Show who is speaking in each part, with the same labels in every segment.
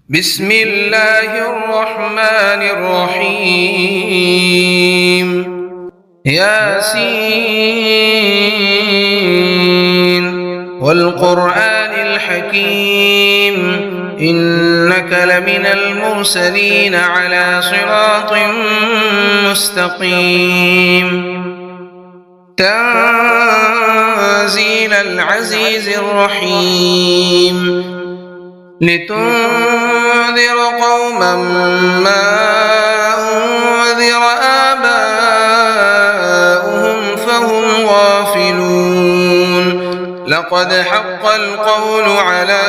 Speaker 1: بسم الله الرحمن الرحيم ياسين والقرآن الحكيم إنك لمن المرسلين على صراط مستقيم تنزيل العزيز الرحيم لتنذر قوما ما أنذر آباؤهم فهم غافلون لقد حق القول على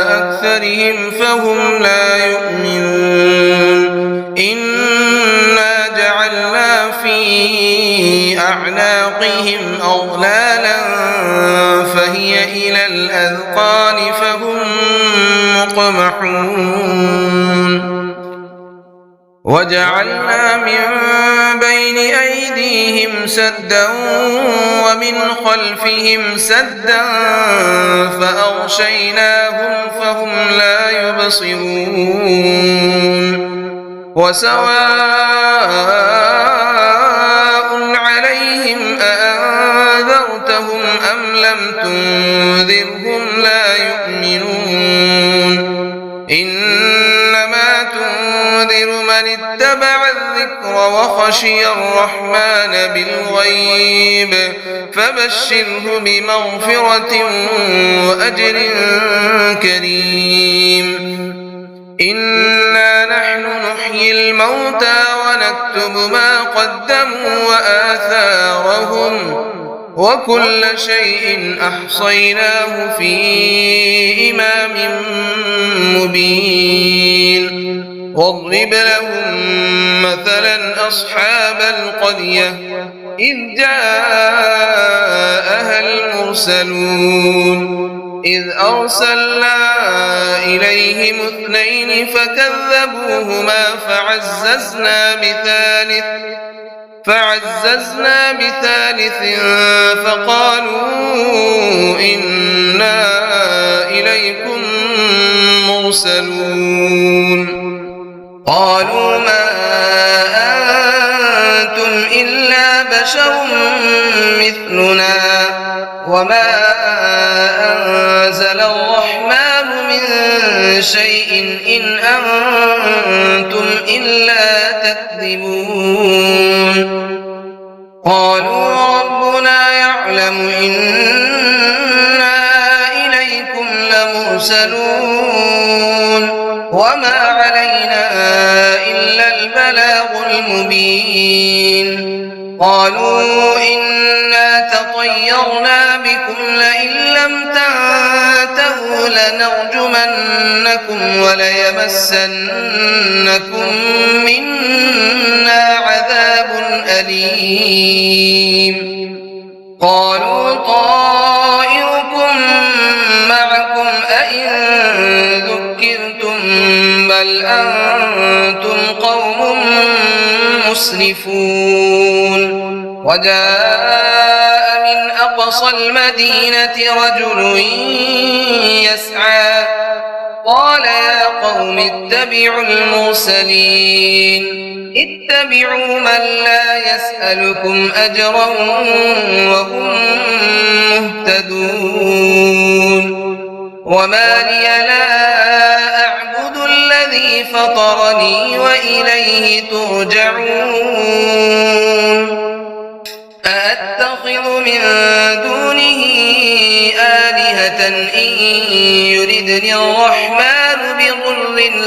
Speaker 1: أكثرهم فهم لا يؤمنون إنا جعلنا في أعناقهم أغلالا فهي إلى الأذقان فهم مقمحون وجعلنا من بين أيديهم سدا ومن خلفهم سدا فأغشيناهم فهم لا يبصرون وسواء عليهم أأنذرتهم أم لم تنذرهم لا يؤمنون إنما تنذر من اتبع الذكر وخشي الرحمن بالغيب فبشره بمغفرة وأجر كريم إنا نحن نحيي الموتى ونكتب ما قدموا وآثارهم وكل شيء أحصيناه في إمام مبين واضرب لهم مثلا أصحاب القرية إذ جاءها المرسلون إذ أرسلنا إليهم اثنين فكذبوهما فعززنا بثالث فقالوا إنا إليكم مرسلون قالوا ما أنتم إلا بشر مثلنا وما أنزل الرحمن من شيء إن أنتم إلا تكذبون قالوا ربنا يعلم إنا إليكم لمرسلون وما علينا إلا البلاغ المبين قالوا إنا تطيرنا بكم لئن لم تنتهوا لنرجمنكم وليمسنكم منا عذاب أليم قالوا طائركم معكم أئن ذكرتم بل أنتم قوم مسرفون وجاء من أقصى المدينة رجل يسعى قال يا قوم اتبعوا المرسلين اتبعوا من لا يسألكم أجرا وهم مهتدون وما لي لا أعبد الذي فطرني وإليه ترجعون أأتخذ من دونه آلهة إن يردني الرحمن بضر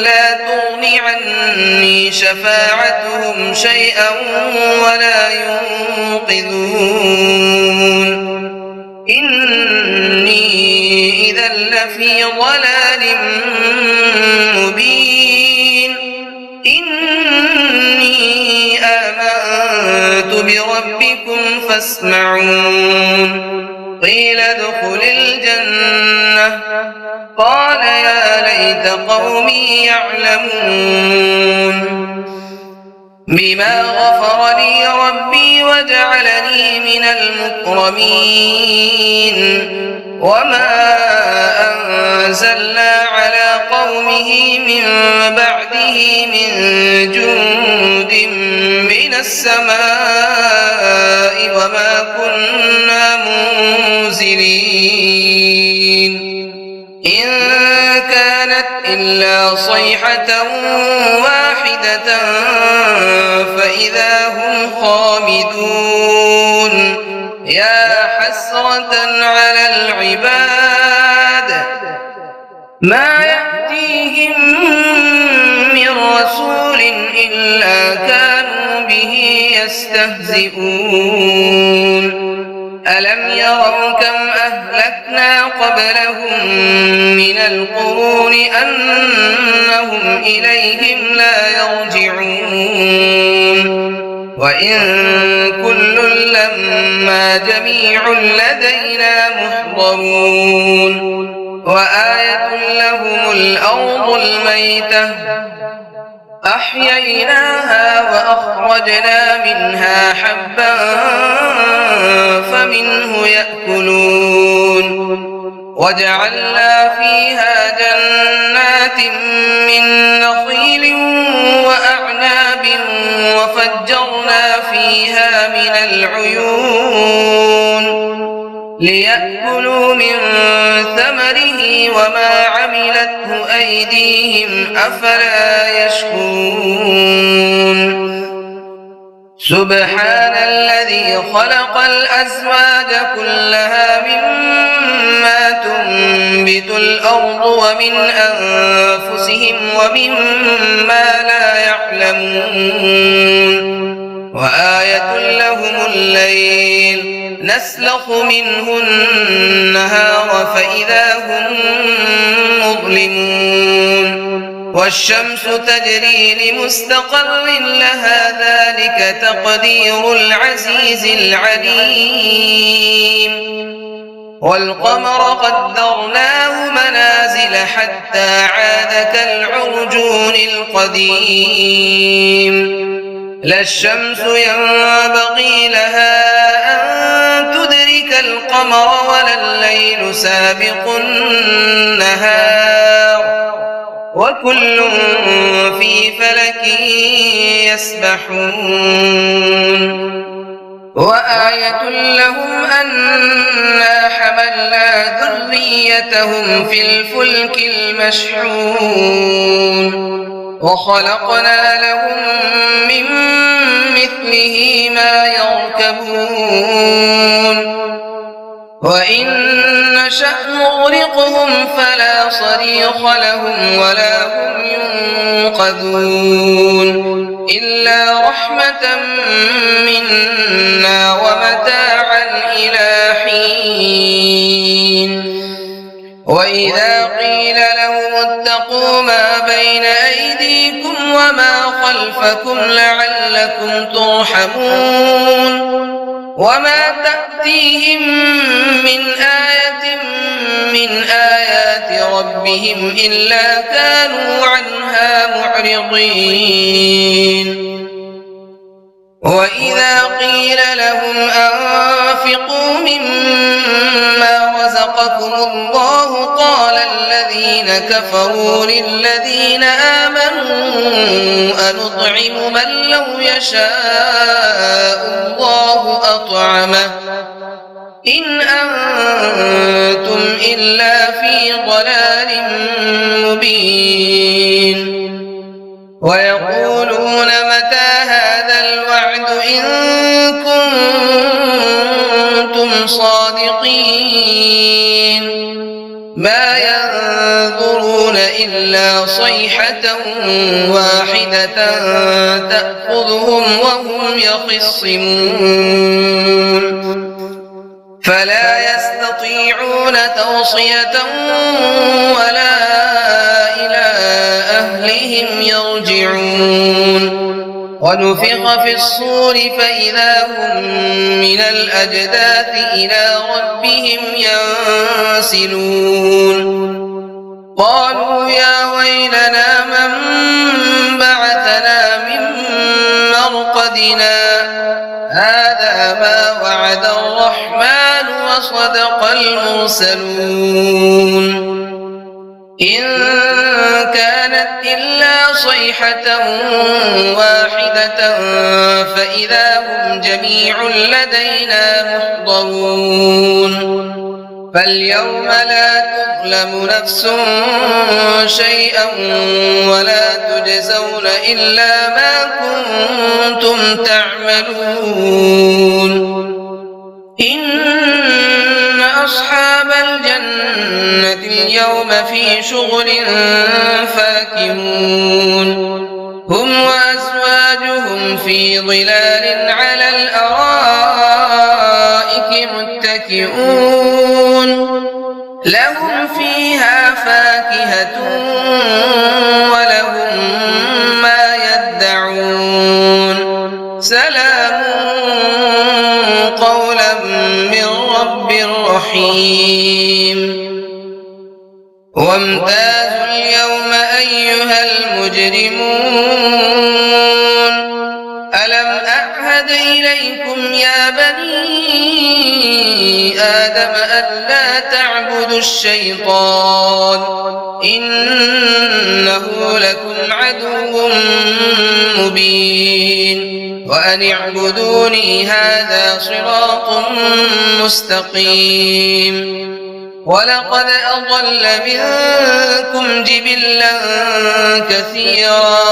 Speaker 1: لا تغن عني شفاعتهم شيئا ولا ينقذون إني إذا لفي ضلال مبين إني آمنت بربكم فاسمعون قيل ادخل الجنة قال يا ليت قومي يعلمون بما غفر لي ربي وجعلني من المكرمين وما أنزلنا على قومه من بعده من جند من السماء وما كنا منزلين إن كانت إلا صيحة واحدة فإذا هم خامدون يا حسرة على العباد ما يأتيهم من رسول إلا كانوا به يستهزئون ألم يروا كم أهلكنا قبلهم من القرون أنهم إليهم لا يرجعون وإن كل لما جميع لدينا محضرون وآية لهم الأرض الميتة أحييناها وأخرجنا منها حبا فمنه يأكلون وجعلنا فيها جنات من نخيل وأعناب وفجرنا فيها من العيون ليأكلوا من ثمره وما عملته أيديهم أفلا يشكرون سبحان الذي خلق الأزواج كلها مما تنبت الأرض ومن أنفسهم ومما لا يعلمون وآية لهم الليل نسلخ منه النهار فإذا هم مظلمون والشمس تجري لمستقر لها ذلك تقدير العزيز العليم والقمر قدرناه منازل حتى عاد كالعرجون القديم لا الشمس ينبغي لها أن تدرك القمر ولا الليل سابق النهار وكل في فلك يسبحون وآية لهم أنا حملنا ذريتهم في الفلك المشحون وخلقنا لهم من مثله ما يركبون وإن نشأ نغرقهم فلا صريخ لهم ولا هم ينقذون إلا رحمة منا ومتاعا إلى حين وإذا قيل لهم اتقوا ما بين أيديكم وما خلفكم لعلكم ترحمون وما تأتيهم من آية من آيات ربهم إلا كانوا عنها معرضين وإذا قيل لهم أنفقوا مما رزقكم الله قال الذين كفروا للذين آمنوا أنطعم من لو يشاء الله أطعمه إن أنتم إلا في ضلال مبين ويقولون متى هذا الوعد إن كنتم صادقين ما ينظرون إلا صيحة واحدة تأخذهم وهم يخصمون فلا يستطيعون توصية ولا إلى أهلهم يرجعون ونفخ في الصور فإذا هم من الأجداث إلى ربهم ينسلون قالوا يا ويلنا من بعثنا من وصدق المرسلون إن كانت إلا صيحة واحدة فإذا هم جميع لدينا محضرون فاليوم لا تظلم نفس شيئا ولا تجزون إلا ما كنتم تعملون إن أصحاب الجنة اليوم في شغل فاكهون هم وأزواجهم في ظلال على الأرائك متكئون لهم فيها فاكهة ولهم ما يدعون سلام قولا من رب رحيم وامتازوا اليوم أيها المجرمون ألم أعهد إليكم يا بني آدم ألا تعبدوا الشيطان إنه لكم عدو مبين وأن اعبدوني هذا صراط مستقيم ولقد أضل منكم جبلا كثيرا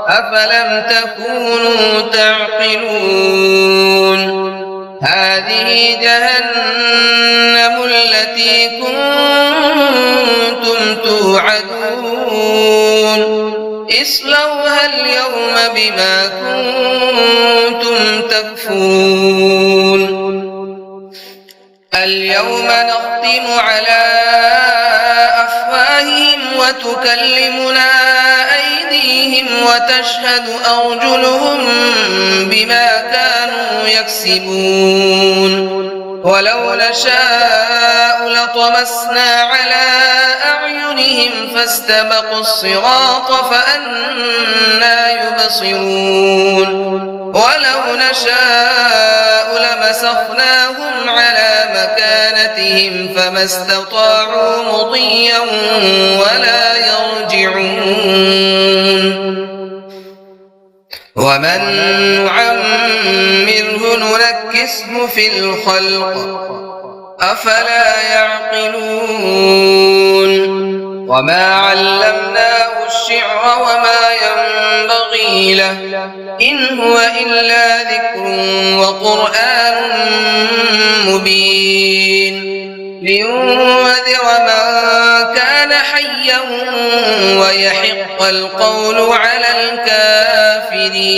Speaker 1: أفلم تكونوا تعقلون هذه جهنم التي كنتم توعدون اصلوها اليوم بما كنتم تكفرون اليوم نختم على أفواههم وتكلمنا أيديهم وتشهد أرجلهم بما كانوا يكسبون ولو نشاء لطمسنا على أعينهم فاستبقوا الصراط فأنى يبصرون ولو نشاء لمسخناهم على مكانتهم فما استطاعوا مضيا ولا يرجعون ومن نعمره ننكسه في الخلق أفلا يعقلون وما علمناه الشعر وما ينبغي له إن هو إلا ذكر وقرآن مبين لينذر من كان حيا ويحق القول على الكافرين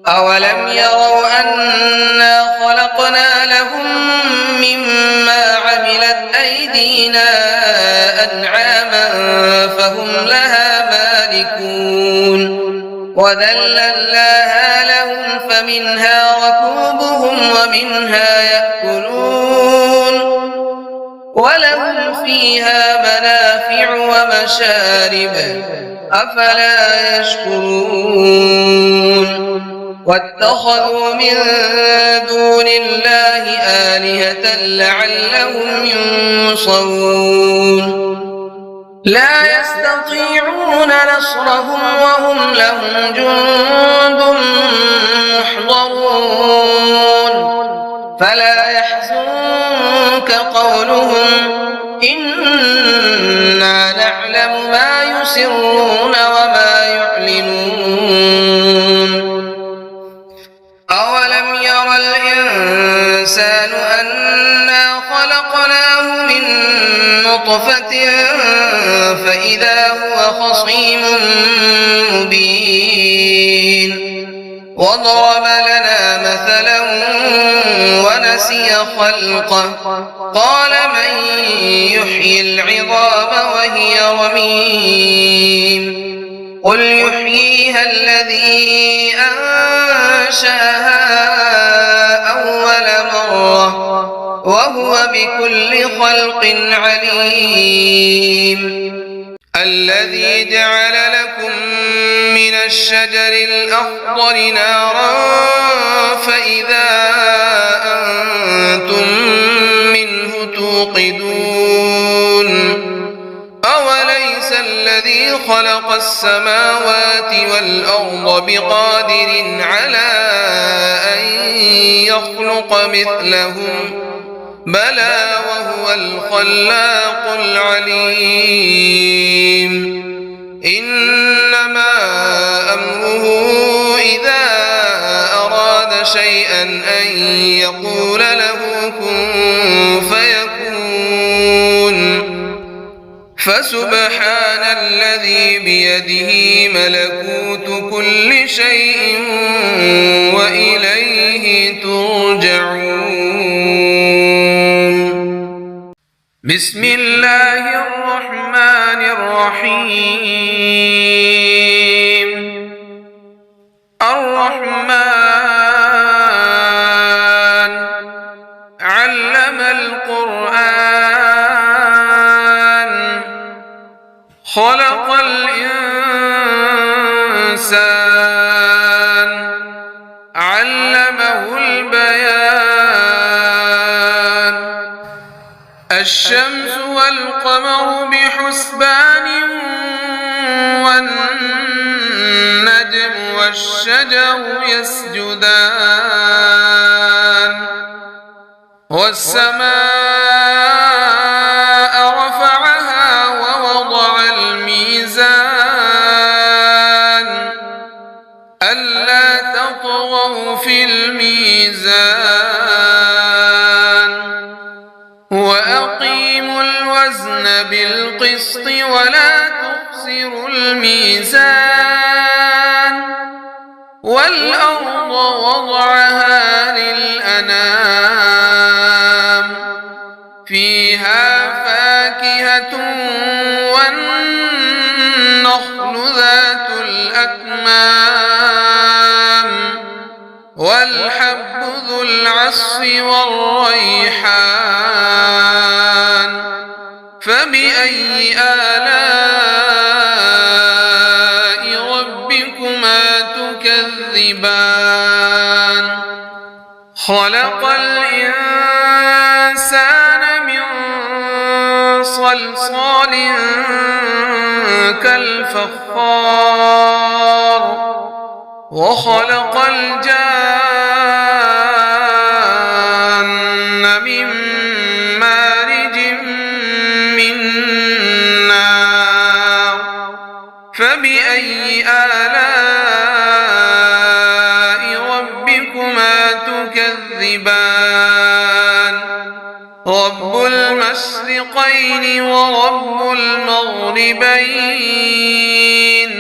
Speaker 1: أولم يروا أنا خلقنا لهم مما عملت أيدينا أنعاما فهم لها مالكون وذللناها لهم فمنها ركوبهم ومنها يأكلون ولهم فيها منافع ومشارب أفلا يشكرون واتخذوا من دون الله آلهة لعلهم ينصرون لا يستطيعون نصرهم وهم لهم جند محضرون فلا يحزنك قولهم إنا نعلم ما يسرون وما يعلنون أولم ير الإنسان أنا خلقناه من نطفة فإذا هو خصيم مبين وضرب لنا مثلا ونسي خلقه قال من يحيي العظام وهي رميم قل يحييها الذي أنشأها أول مرة وهو بكل خلق عليم الذي جعل لكم من الشجر الأخضر نارا فإذا أنتم منه توقدون أوليس الذي خلق السماوات والأرض بقادر على أن يخلق مثلهم بلى وهو الخلاق العليم إنما أمره إذا أراد شيئا أن يقول له كن فيكون فسبحان الذي بيده ملكوت كل شيء وإليه ترجعون. بسم الله الرحمن الرحيم. الرحمن علم القرآن خلق الإنسان علمه البيان الشمس والقمر بحسبان والنجم والشجر يسجدان والسماء رفعها ووضع الميزان ألا تطغوا في الميزان وأقيموا الوزن بالقسط ولا تخسروا الميزان والأرض وضعها للأنام فيها فاكهة والنخل ذات الأكمام والحب ذو العصف والريحان فبأي آلاء ربكما تكذبان خلق الإنسان من صلصال كالفخار وخلق الجان من مارج من نار فبأي آلاء ربكما تكذبان رب المشرقين ورب المغربين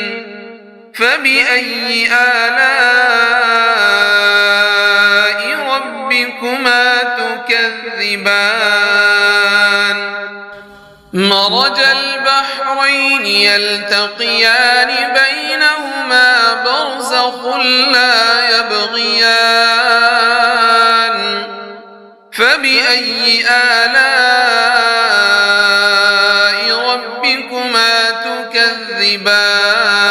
Speaker 1: فبأي آلاء ربكما تكذبان مرج البحرين يلتقيان بينهما برزخ لا يبغيان فبأي آلاء ربكما تكذبان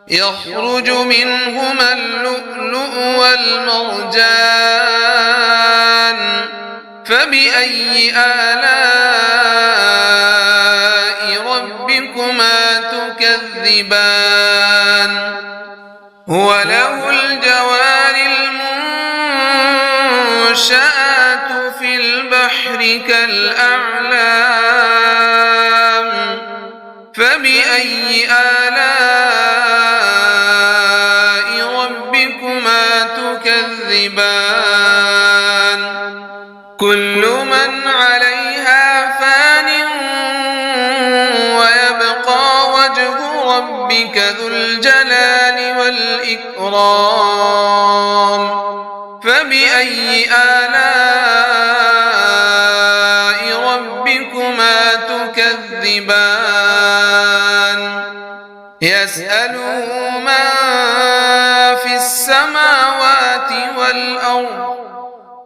Speaker 1: يخرج منهما اللؤلؤ والمرجان فبأي آلاء ربكما تكذبان وله الجوار المنشآت في البحر كالأعلام فبأي آلاء ربكما تكذبان كل من عليها فان ويبقى وجه ربك ذو الجلال والإكرام فبأي آلاء ربكما تكذبان يسأله من في السماوات والأرض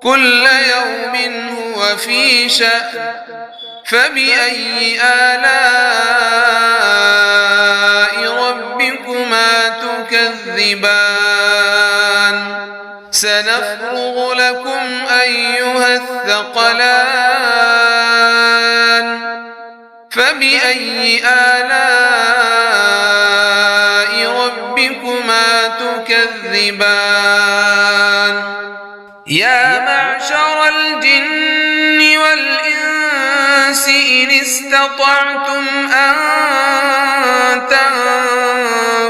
Speaker 1: كل يوم هو في شأن فبأي آلاء ربكما تكذبان سنفرغ لكم ثقلان فبأي آلاء ربكما تكذبان يا معشر الجن والإنس إن استطعتم أن تنفذوا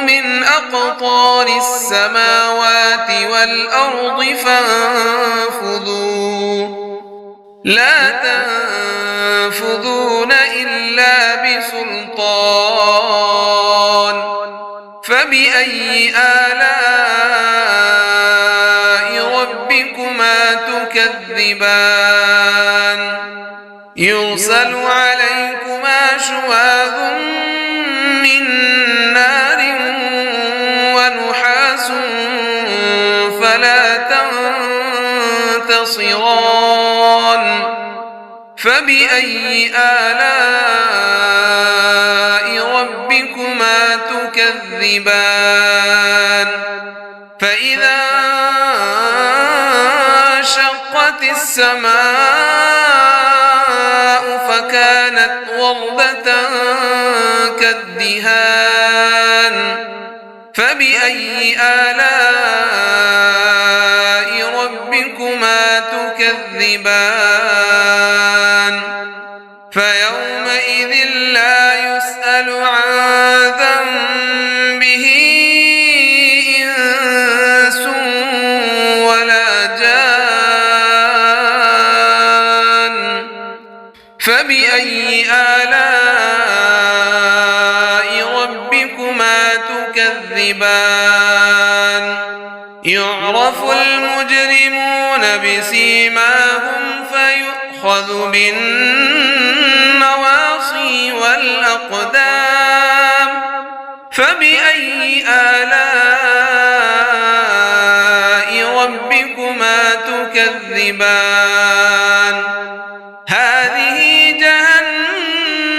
Speaker 1: من أقطار السماوات والأرض فانفذوا لا تنفذون إلا بسلطان فبأي آلاء ربكما تكذبان يرسل عليكما شواظ من نار ونحاس فلا تنتصران فبأي آلاء ربكما تكذبان فإذا انشقت السماء فكانت وردة كالدهان فبأي آلاء ربكما تكذبان فيومئذ لا يسأل عن ذنبه إنس ولا جان فبأي آلاء ربكما تكذبان يعرف المجرمون بسيماهم فيؤخذ بالنواصي والأقدام فبأي آلاء ربكما تكذبان هذه جهنم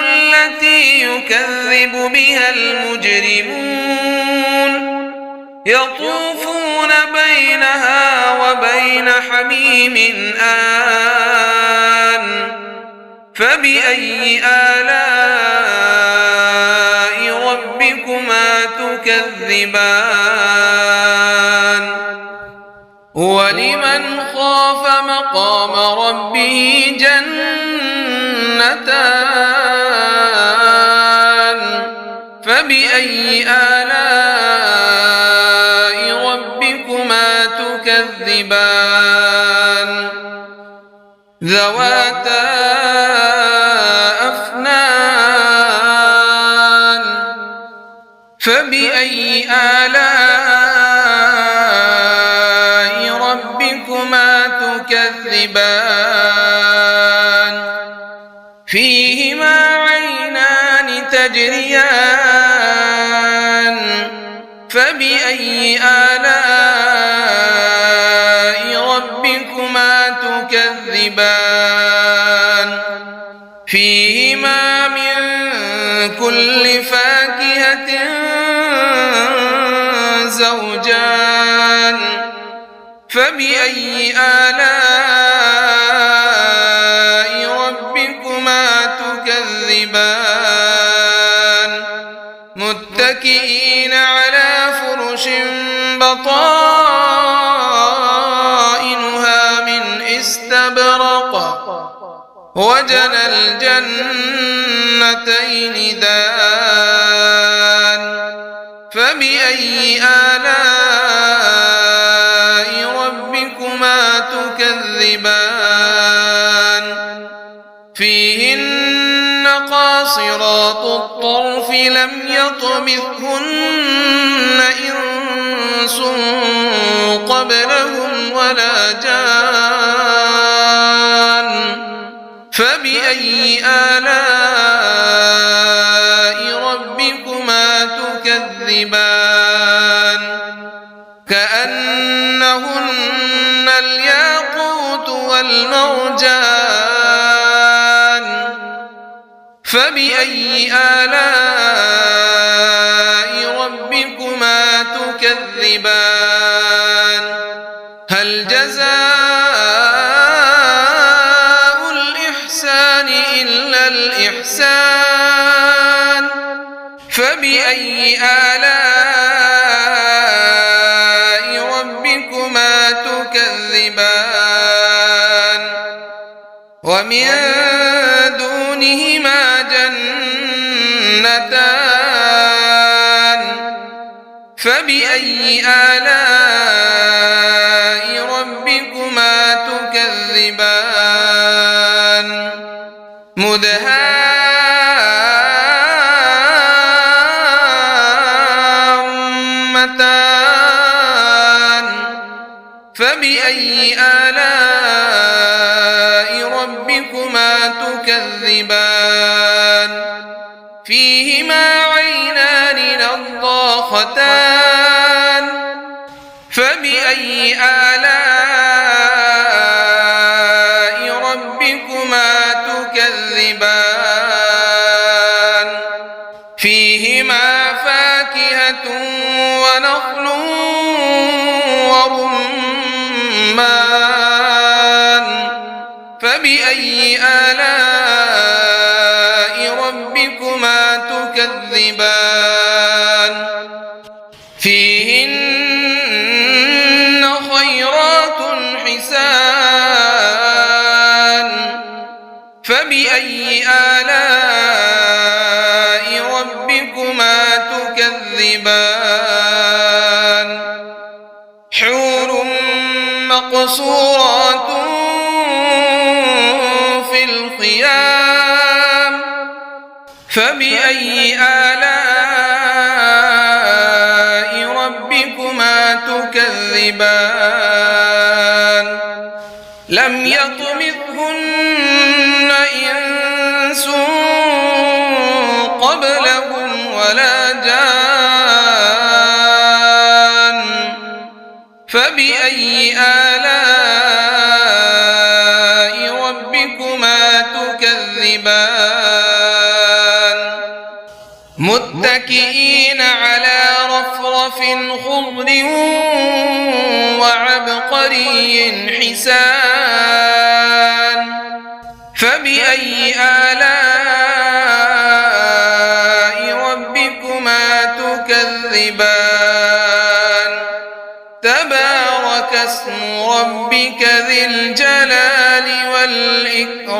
Speaker 1: التي يكذب بها المجرمون يطوفون بينها وبين حميم آن فبأي آلاء ربكما تكذبان ولمن خاف مقام ربه جنتان فبأي آلاء ربكما تكذبان ذواتا أفنان فبأي آلاء ربكما تكذبان فيهما عينان تجريان فبأي آلاء ربكما تكذبان فيهما من كل فاكهة زوجان فبأي آلاء ربكما تكذبان متكئين على فرش بطائنها من استبرق وجنى الجنتين دان فبأي آلاء ربكما تكذبان فيهن قاصرات الطرف لم يطمثهن إنس قبلهم ولا جان فبأي آلاء ربكما تكذبان كأنهن الياقوت والمرجان فبأي آلاء ربكما تكذبان هل جزاء الإحسان فبأي آلاء ربكما تكذبان ومن دونهما جنتان فبأي آلاء ربكما تكذبان مدهامتان فبأي آلاء ربكما تكذبان فيهما عينان نضاختان فبأي آلاء ربكما تكذبان فيهما فاكهة ونخل ورمان فبأي آلاء ربكما تكذبان فيهن خيرات حسان فبأي آلاء ربكما تكذبان حور مقصورات في الخيام فبأي آلاء ربكما تكذبان لم يطمثهن إنس قبلهم ولا جان فبأي آلاء ربكما تكذبان متكئين على رفرف خضر وعبقري حسان فبأي آلاء ربكما تكذبان تبارك اسم ربك ذي الجلال والإكرام